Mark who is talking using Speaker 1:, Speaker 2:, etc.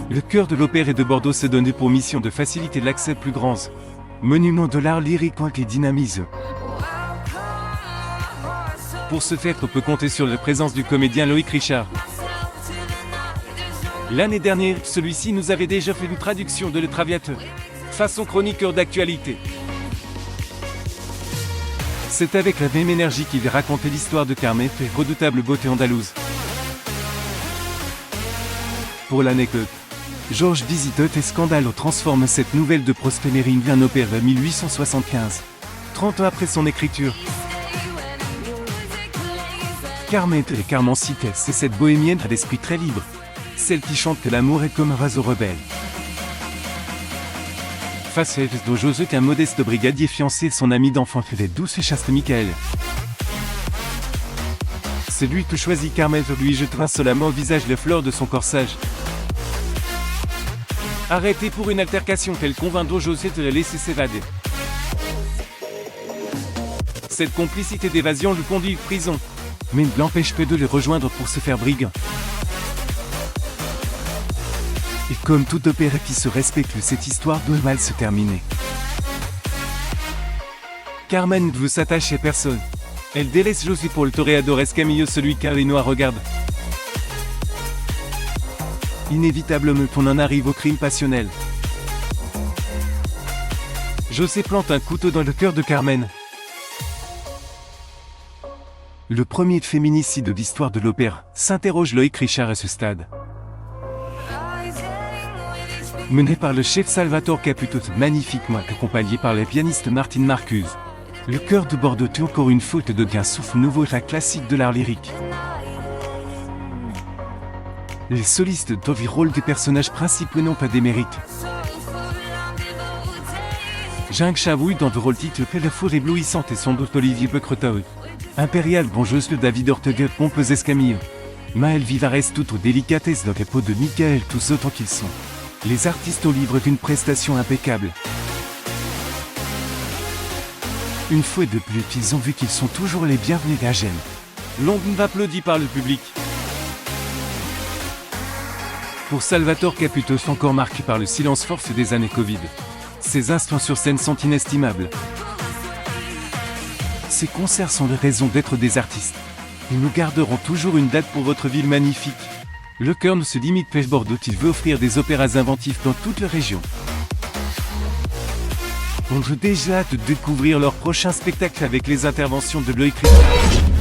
Speaker 1: Le chœur de l'Opéra de Bordeaux se donne pour mission de faciliter l'accès aux plus grands monuments de l'art lyrique et les dynamise. Pour ce faire, on peut compter sur la présence du comédien Loïc Richard. L'année dernière, celui-ci nous avait déjà fait une traduction de Le Traviateur, façon chroniqueur d'actualité. C'est avec la même énergie qu'il racontait l'histoire de Carmen et redoutable beauté andalouse. Pour l'anecdote, Georges Visitot et Scandalo transforme cette nouvelle de Prost Mérimée en opéra 1875, 30 ans après son écriture. Carmen et Carmencite, c'est cette bohémienne à l'esprit très libre, celle qui chante que l'amour est comme un oiseau rebelle. Face à elle, Joseph est un modeste brigadier fiancé de son ami d'enfance, la douce et chaste Michael. C'est lui que choisit Carmen, lui jette insolemment au visage les fleurs de son corsage. Arrêté pour une altercation, elle convainc Joseph de la laisser s'évader. Cette complicité d'évasion lui conduit en prison, mais ne l'empêche pas de le rejoindre pour se faire brigand. Et comme tout opéra qui se respecte, cette histoire doit mal se terminer. Carmen ne veut s'attacher à personne. Elle délaisse José pour le toréador Escamillo, celui qu'Arinoa regarde. Inévitablement, on en arrive au crime passionnel. José plante un couteau dans le cœur de Carmen. Le premier féminicide de l'histoire de l'opéra, s'interroge Loïc Richard à ce stade. Mené par le chef Salvatore Caputo, magnifiquement accompagné par la pianiste Martine Marcuse, le chœur de Bordeaux tue encore une faute de gain souffle nouveau à classique de l'art lyrique. Les solistes doivent y rôle des personnages principaux n'ont pas des mérites. Jacques Chavouille dans le rôle titre fait la four éblouissante et son doute Olivier Becretau. Impérial Bonjeuse le David Ortega Pompeux Escamillo. Maël Vivares toute délicatesse dans les peaux de Michael tous autant qu'ils sont. Les artistes au livre d'une prestation impeccable. Une fois de plus, ils ont vu qu'ils sont toujours les bienvenus à Gênes. Longue applaudi par le public. Pour Salvatore Caputo, encore marqué par le silence force des années Covid. Ces instants sur scène sont inestimables. Ces concerts sont la raison d'être des artistes. Et nous garderons toujours une date pour votre ville magnifique. Le chœur ne se limite pas à Bordeaux, il veut offrir des opéras inventifs dans toute la région. On a déjà hâte de découvrir leur prochain spectacle avec les interventions de Loïc Richard.